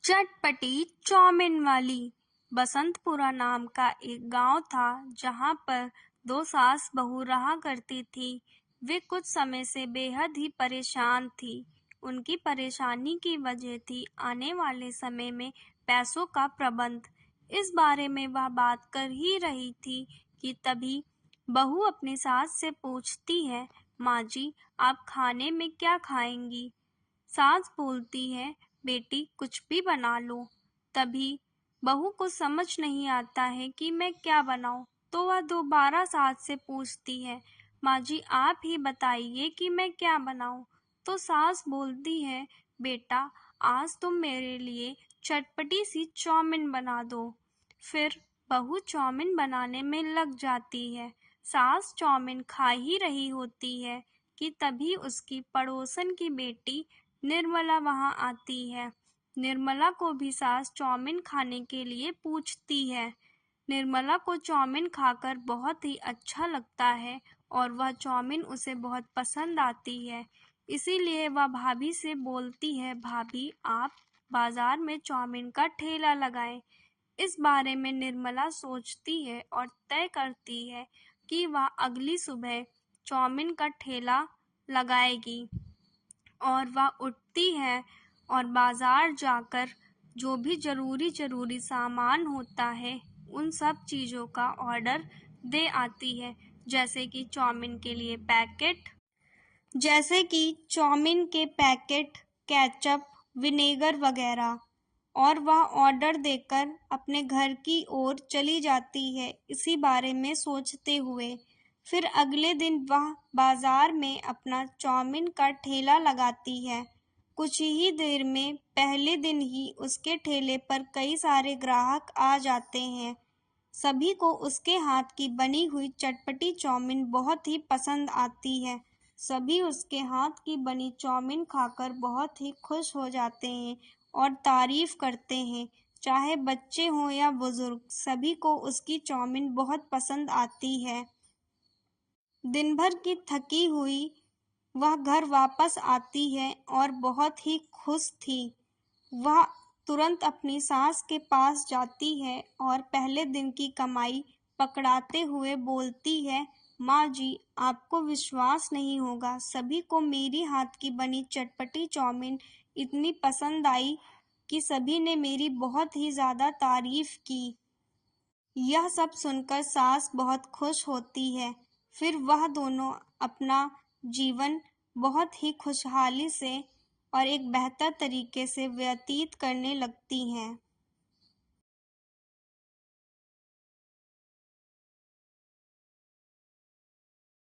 चटपटी चाउमीन वाली। बसंतपुरा नाम का एक गांव था जहां पर दो सास बहू रहा करती थी। वे कुछ समय से बेहद ही परेशान थी। उनकी परेशानी की वजह थी आने वाले समय में पैसों का प्रबंध। इस बारे में वह बात कर ही रही थी कि तभी बहू अपनी सास से पूछती है, माँ जी, आप खाने में क्या खाएंगी? सास बोलती है, बेटी कुछ भी बना लो। तभी बहू को समझ नहीं आता है कि मैं क्या बनाऊं, तो वह दोबारा सास से पूछती है, माँ जी आप ही बताइए कि मैं क्या बनाऊं। तो सास बोलती है, बेटा आज तुम मेरे लिए चटपटी सी चाउमीन बना दो। फिर बहू चाउमीन बनाने में लग जाती है। सास चाउमीन खा ही रही होती है कि तभी उसकी पड़ोसन की बेटी निर्मला वहां आती है। निर्मला को भी सास चाउमीन खाने के लिए पूछती है। निर्मला को चाउमीन खाकर बहुत ही अच्छा लगता है और वह चाउमीन उसे बहुत पसंद आती है। इसीलिए वह भाभी से बोलती है, भाभी आप बाजार में चाउमीन का ठेला लगाएं। इस बारे में निर्मला सोचती है और तय करती है कि वह अगली सुबह चाउमीन का ठेला लगाएगी। और वह उठती है और बाजार जाकर जो भी जरूरी सामान होता है उन सब चीज़ों का ऑर्डर दे आती है, जैसे कि चाउमीन के लिए पैकेट, केचप, विनेगर वगैरह। और वह ऑर्डर देकर अपने घर की ओर चली जाती है इसी बारे में सोचते हुए। फिर अगले दिन वह बाजार में अपना चाउमीन का ठेला लगाती है। कुछ ही देर में पहले दिन ही उसके ठेले पर कई सारे ग्राहक आ जाते हैं। सभी को उसके हाथ की बनी हुई चटपटी चाउमीन बहुत ही पसंद आती है। सभी उसके हाथ की बनी चाउमीन खाकर बहुत ही खुश हो जाते हैं और तारीफ करते हैं। चाहे बच्चे हों या बुजुर्ग, सभी को उसकी चाउमीन बहुत पसंद आती है। दिन भर की थकी हुई वह घर वापस आती है और बहुत ही खुश थी। वह तुरंत अपनी सास के पास जाती है और पहले दिन की कमाई पकड़ाते हुए बोलती है, माँ जी आपको विश्वास नहीं होगा, सभी को मेरी हाथ की बनी चटपटी चाउमीन इतनी पसंद आई कि सभी ने मेरी बहुत ही ज़्यादा तारीफ की। यह सब सुनकर सास बहुत खुश होती है। फिर वह दोनों अपना जीवन बहुत ही खुशहाली से और एक बेहतर तरीके से व्यतीत करने लगती हैं।